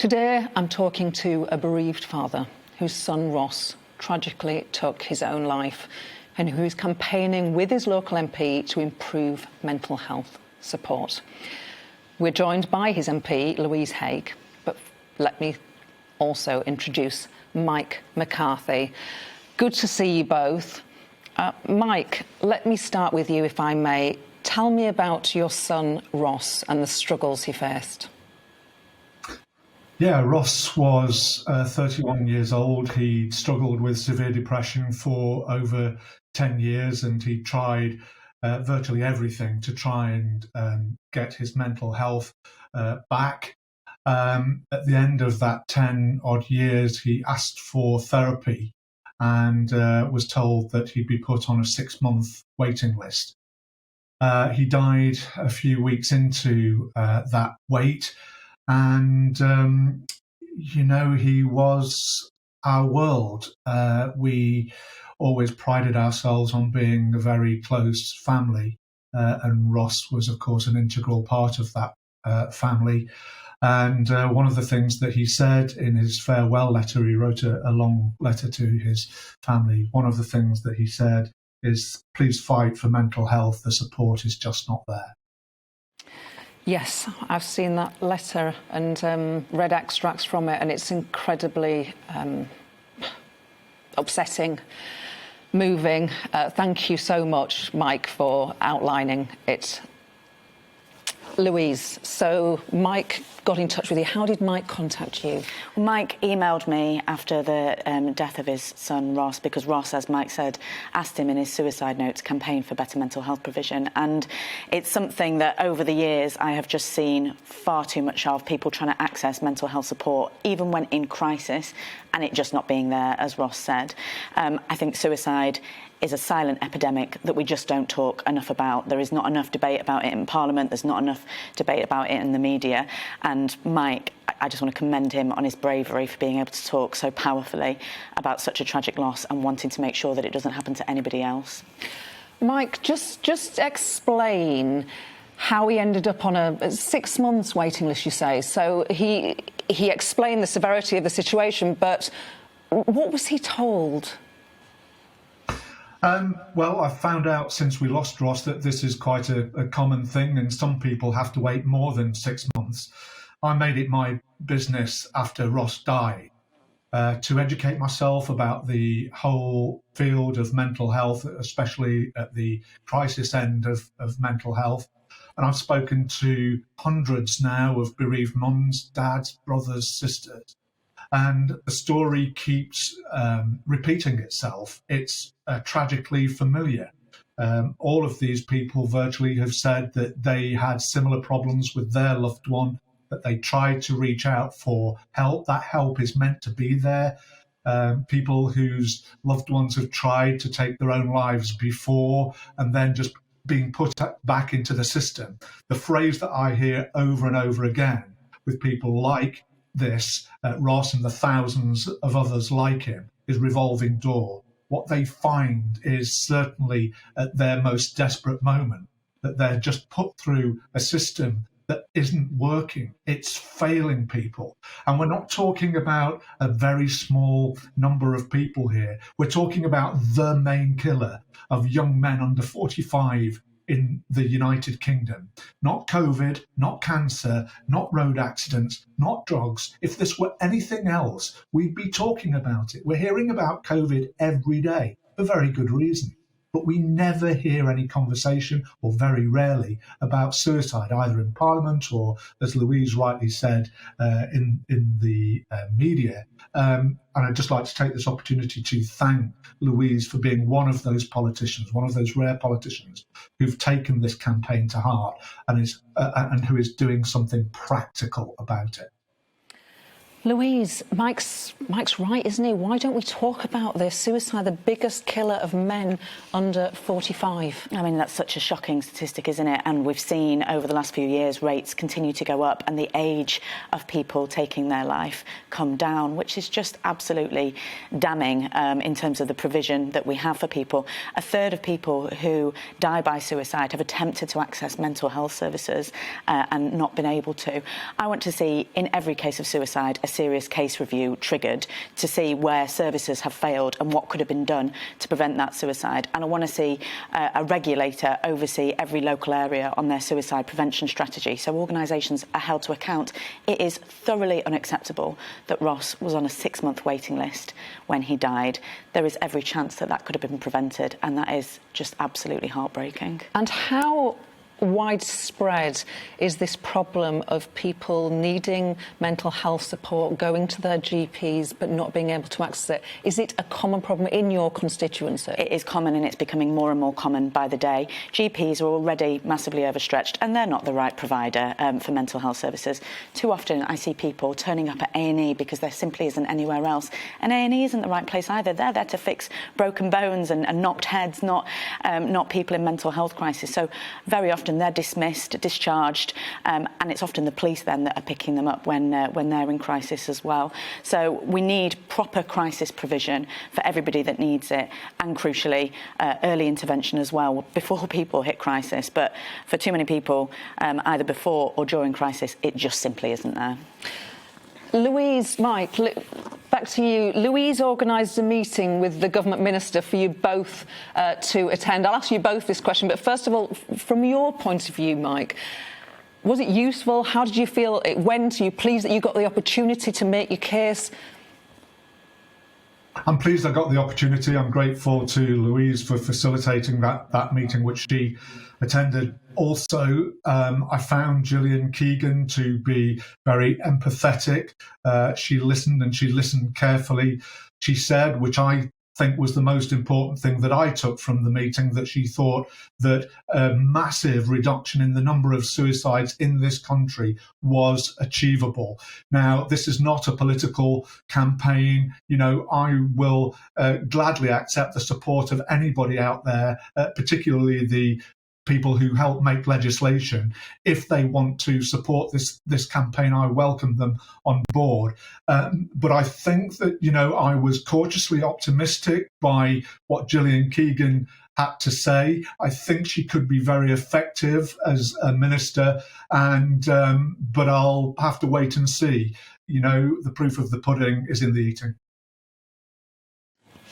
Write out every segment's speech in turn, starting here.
Today I'm talking to a bereaved father whose son Ross tragically took his own life and who is campaigning with his local MP to improve mental health support. We're joined by his MP Louise Haigh, but let me also introduce Mike McCarthy. Good to see you both. Mike, let me start with you, if I may. Tell me about your son Ross and the struggles he faced. Yeah, Ross was 31 years old. He struggled with severe depression for over 10 years, and he tried virtually everything to try and get his mental health back. At the end of that 10 odd years, he asked for therapy and was told that he'd be put on a 6-month waiting list. He died a few weeks into that wait. And, he was our world. We always prided ourselves on being a very close family. And Ross was, of course, an integral part of that family. And one of the things that he said in his farewell letter, he wrote a long letter to his family. One of the things that he said is, please fight for mental health. The support is just not there. Yes, I've seen that letter and read extracts from it, and it's incredibly upsetting, moving. Thank you so much, Mike, for outlining it. Louise, so Mike got in touch with you. How did Mike contact you? Well, Mike emailed me after the death of his son Ross, because Ross, as Mike said, asked him in his suicide note to campaign for better mental health provision. And it's something that over the years I have just seen far too much of, people trying to access mental health support, even when in crisis, and it just not being there, as Ross said. I think suicide is a silent epidemic that we just don't talk enough about. There is not enough debate about it in Parliament. There's not enough debate about it in the media. And Mike, I just want to commend him on his bravery for being able to talk so powerfully about such a tragic loss and wanting to make sure that it doesn't happen to anybody else. Mike, just explain how he ended up on a 6 months waiting list, you say. So he explained the severity of the situation, but what was he told? Well, I've found out since we lost Ross that this is quite a common thing, and some people have to wait more than 6 months. I made it my business after Ross died to educate myself about the whole field of mental health, especially at the crisis end of mental health. And I've spoken to hundreds now of bereaved mums, dads, brothers, sisters. And the story keeps repeating itself. It's tragically familiar. All of these people virtually have said that they had similar problems with their loved one, that they tried to reach out for help. That help is meant to be there. People whose loved ones have tried to take their own lives before and then just being put back into the system. The phrase that I hear over and over again with people like this, Ross and the thousands of others like him, is revolving door. What they find is certainly at their most desperate moment, that they're just put through a system that isn't working. It's failing people. And we're not talking about a very small number of people here. We're talking about the main killer of young men under 45 in the United Kingdom. Not COVID, not cancer, not road accidents, not drugs. If this were anything else, we'd be talking about it. We're hearing about COVID every day for very good reason. But we never hear any conversation, or very rarely, about suicide, either in Parliament or, as Louise rightly said, in the media. And I'd just like to take this opportunity to thank Louise for being one of those politicians, one of those rare politicians who've taken this campaign to heart and who is doing something practical about it. Louise, Mike's right, isn't he? Why don't we talk about this? Suicide, the biggest killer of men under 45. I mean, that's such a shocking statistic, isn't it? And we've seen over the last few years rates continue to go up and the age of people taking their life come down, which is just absolutely damning in terms of the provision that we have for people. A third of people who die by suicide have attempted to access mental health services and not been able to. I want to see, in every case of suicide, a serious case review triggered to see where services have failed and what could have been done to prevent that suicide. And I want to see a regulator oversee every local area on their suicide prevention strategy, so organisations are held to account. It is thoroughly unacceptable that Ross was on a 6-month waiting list when he died. There is every chance that that could have been prevented, and that is just absolutely heartbreaking. And how widespread is this problem of people needing mental health support, going to their GPs but not being able to access it? Is it a common problem in your constituency? It is common, and it's becoming more and more common by the day. GPs are already massively overstretched and they're not the right provider for mental health services. Too often I see people turning up at A&E because there simply isn't anywhere else, and A&E isn't the right place either. They're there to fix broken bones and knocked heads, not people in mental health crisis. So very often they're dismissed, discharged, and it's often the police then that are picking them up when they're in crisis as well. So we need proper crisis provision for everybody that needs it, and crucially early intervention as well before people hit crisis. But for too many people, either before or during crisis, it just simply isn't there. Louise, Mike, back to you. Louise organised a meeting with the government minister for you both to attend. I'll ask you both this question, but first of all, from your point of view, Mike, was it useful? How did you feel it went? Are you pleased that you got the opportunity to make your case? I'm pleased I got the opportunity. I'm grateful to Louise for facilitating that meeting, which she attended. Also, I found Gillian Keegan to be very empathetic. She listened carefully. She said, which I think was the most important thing that I took from the meeting, that she thought that a massive reduction in the number of suicides in this country was achievable. Now, this is not a political campaign. You know, I will gladly accept the support of anybody out there, particularly the people who help make legislation. If they want to support this campaign, I welcome them on board. But I think that, you know, I was cautiously optimistic by what Gillian Keegan had to say. I think she could be very effective as a minister, and but I'll have to wait and see. You know, the proof of the pudding is in the eating.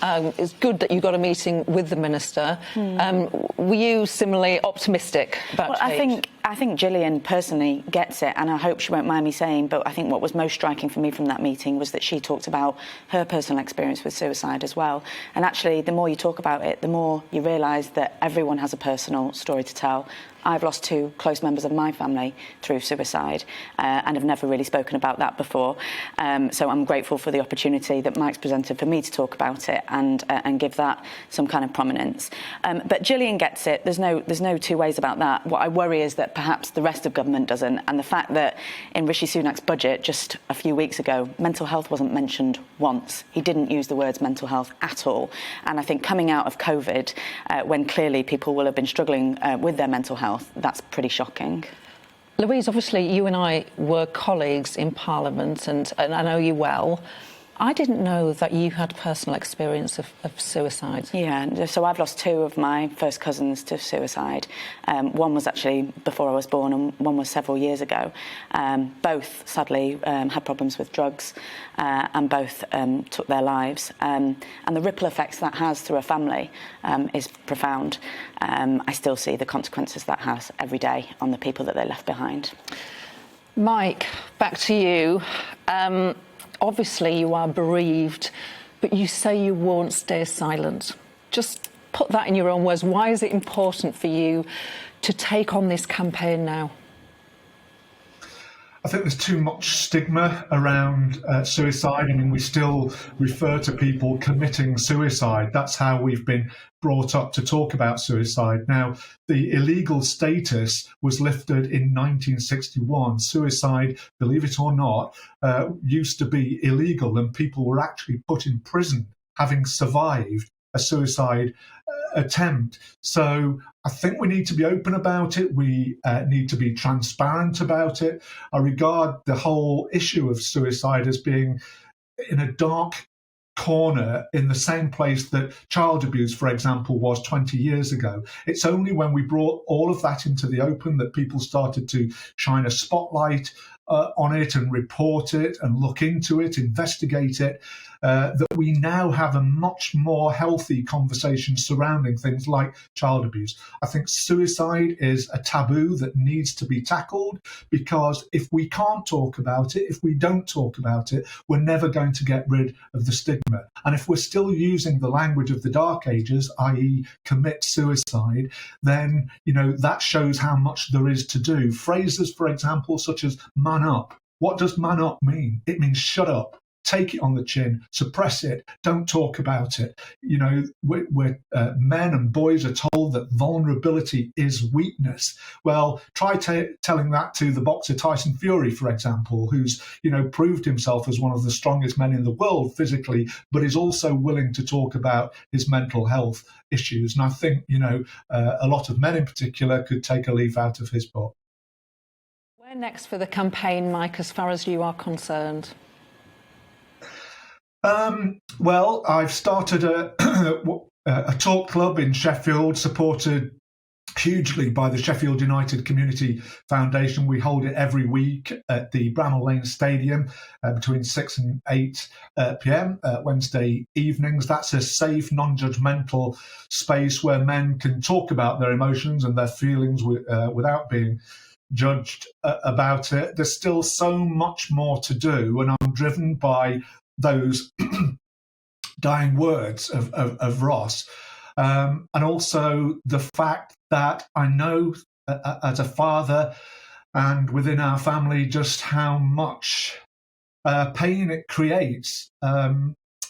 It's good that you got a meeting with the minister. Were you similarly optimistic about change? I think Gillian personally gets it, and I hope she won't mind me saying, but I think what was most striking for me from that meeting was that she talked about her personal experience with suicide as well. And actually, the more you talk about it, the more you realise that everyone has a personal story to tell. I've lost 2 close members of my family through suicide and have never really spoken about that before. So I'm grateful for the opportunity that Mike's presented for me to talk about it and give that some kind of prominence. But Gillian gets it. There's no two ways about that. What I worry is that perhaps the rest of government doesn't, and the fact that in Rishi Sunak's budget just a few weeks ago, mental health wasn't mentioned once. He didn't use the words mental health at all. And I think coming out of COVID, when clearly people will have been struggling with their mental health, that's pretty shocking. Louise, obviously you and I were colleagues in Parliament, and I know you well. I didn't know that you had personal experience of suicide. Yeah, so I've lost 2 of my first cousins to suicide. One was actually before I was born and one was several years ago. Both, sadly, had problems with drugs and both took their lives. And the ripple effects that has through a family is profound. I still see the consequences that has every day on the people that they left behind. Mike, back to you. Obviously, you are bereaved, but you say you won't stay silent. Just put that in your own words. Why is it important for you to take on this campaign now? I think there's too much stigma around suicide. I mean, we still refer to people committing suicide. That's how we've been brought up to talk about suicide. Now, the illegal status was lifted in 1961. Suicide, believe it or not, used to be illegal, and people were actually put in prison having survived a suicide attempt. So I think we need to be open about it. We need to be transparent about it. I regard the whole issue of suicide as being in a dark corner in the same place that child abuse, for example, was 20 years ago. It's only when we brought all of that into the open that people started to shine a spotlight on it and report it and look into it, investigate it, that we now have a much more healthy conversation surrounding things like child abuse. I think suicide is a taboo that needs to be tackled, because if we can't talk about it, if we don't talk about it, we're never going to get rid of the stigma. And if we're still using the language of the Dark Ages, i.e. commit suicide, then, that shows how much there is to do. Phrases, for example, such as man up. What does man up mean? It means shut up. Take it on the chin, suppress it, don't talk about it. We're men and boys are told that vulnerability is weakness. Well, try telling that to the boxer Tyson Fury, for example, who's, proved himself as one of the strongest men in the world physically, but is also willing to talk about his mental health issues. And I think, a lot of men in particular could take a leaf out of his book. Where next for the campaign, Mike, as far as you are concerned? Well, I've started a talk club in Sheffield, supported hugely by the Sheffield United Community Foundation. We hold it every week at the Bramall Lane Stadium between 6 and 8 p.m. Wednesday evenings. That's a safe, non-judgmental space where men can talk about their emotions and their feelings without being judged about it. There's still so much more to do, and I'm driven by those dying words of Ross, and also the fact that I know as a father and within our family just how much pain it creates.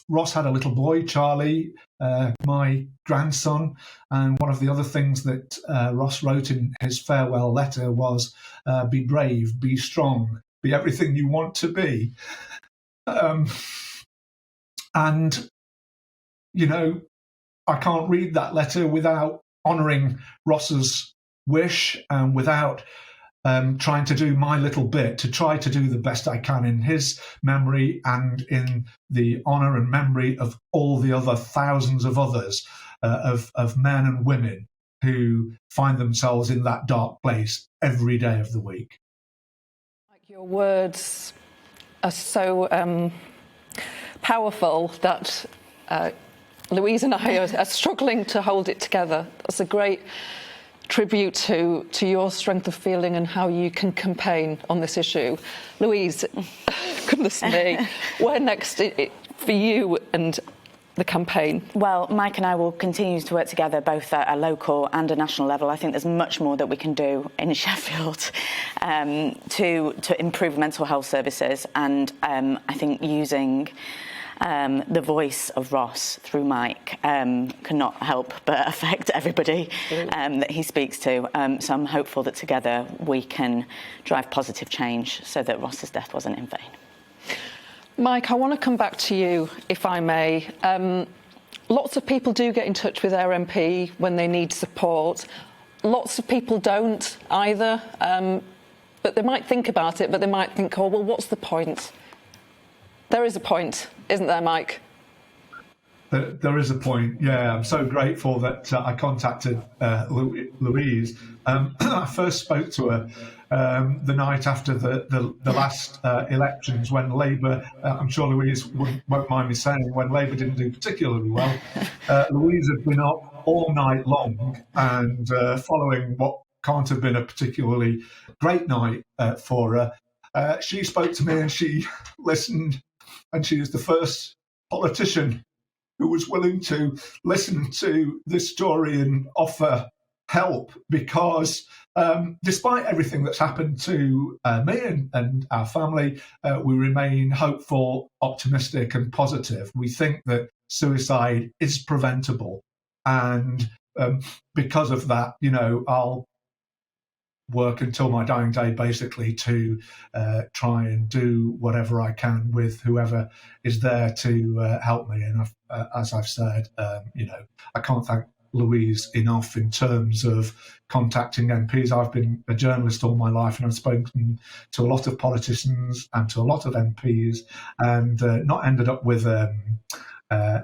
Ross had a little boy, Charlie, my grandson, and one of the other things that Ross wrote in his farewell letter was, be brave, be strong, be everything you want to be. And, I can't read that letter without honouring Ross's wish and without trying to do my little bit to try to do the best I can in his memory and in the honour and memory of all the other thousands of others, of men and women who find themselves in that dark place every day of the week. Your words are so powerful that Louise and I are struggling to hold it together. That's a great tribute to your strength of feeling and how you can campaign on this issue. Louise, goodness me, where next for you and the campaign? Well, Mike and I will continue to work together both at a local and a national level. I think there's much more that we can do in Sheffield to improve mental health services, and I think using the voice of Ross through Mike cannot help but affect everybody that he speaks to. So I'm hopeful that together we can drive positive change so that Ross's death wasn't in vain. Mike, I want to come back to you, if I may. Lots of people do get in touch with their MP when they need support. Lots of people don't either, but they might think about it, but they might think, oh, well, what's the point? There is a point, isn't there, Mike? There is a point, yeah. I'm so grateful that I contacted Louise. I first spoke to her the night after the last elections when Labour, I'm sure Louise won't mind me saying, when Labour didn't do particularly well. Louise had been up all night long and following what can't have been a particularly great night for her. She spoke to me and she listened, and she is the first politician who was willing to listen to this story and offer help because despite everything that's happened to me and our family, we remain hopeful, optimistic and positive. We think that suicide is preventable. And because of that, I'll work until my dying day, basically, to try and do whatever I can with whoever is there to help me. And as I've said, I can't thank Louise enough in terms of contacting MPs. I've been a journalist all my life, and I've spoken to a lot of politicians and to a lot of MPs, and not ended up with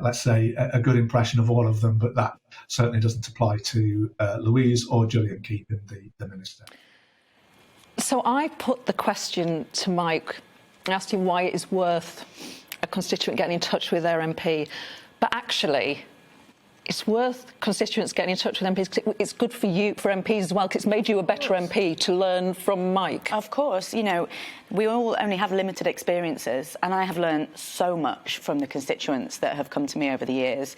let's say, a good impression of all of them, but that certainly doesn't apply to Louise or Gillian Keegan, the Minister. So I put the question to Mike, I asked him why it is worth a constituent getting in touch with their MP, but actually it's worth constituents getting in touch with MPs because it's good for you, for MPs as well, because it's made you a better MP to learn from Mike. Of course, we all only have limited experiences, and I have learned so much from the constituents that have come to me over the years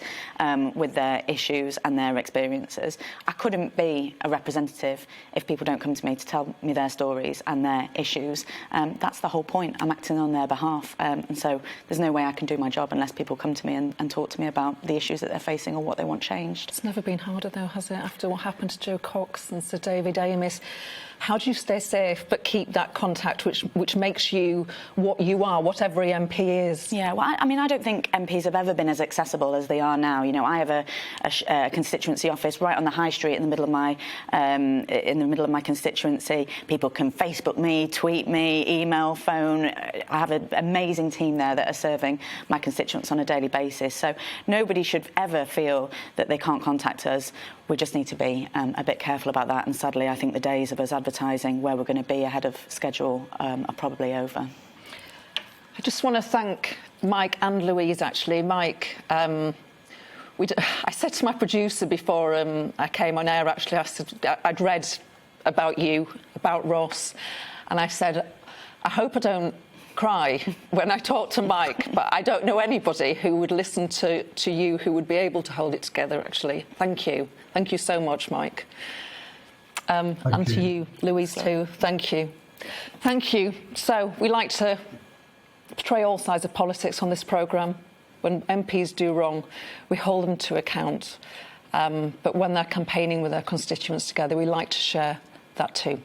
with their issues and their experiences. I couldn't be a representative if people don't come to me to tell me their stories and their issues. That's the whole point. I'm acting on their behalf, and so there's no way I can do my job unless people come to me and talk to me about the issues that they're facing or what they want changed. It's never been harder, though, has it, after what happened to Joe Cox and Sir David Amess? How do you stay safe but keep that contact which makes you what you are, what every MP is? Yeah, well, I don't think MPs have ever been as accessible as they are now. I have a constituency office right on the high street in the middle of my constituency. People can Facebook me, tweet me, email, phone. I have an amazing team there that are serving my constituents on a daily basis. So nobody should ever feel that they can't contact us. We just need to be a bit careful about that. And sadly, I think the days of us advertising where we're going to be ahead of schedule are probably over. I just want to thank Mike and Louise, actually. Mike, I said to my producer before I came on air, actually, I said I'd read about you, about Ross, and I said, I hope I don't cry when I talk to Mike, but I don't know anybody who would listen to you who would be able to hold it together, actually. Thank you. Thank you so much, Mike. And to you, Louise, too. Thank you. Thank you. So we like to portray all sides of politics on this programme. When MPs do wrong, we hold them to account. But when they're campaigning with their constituents together, we like to share that too.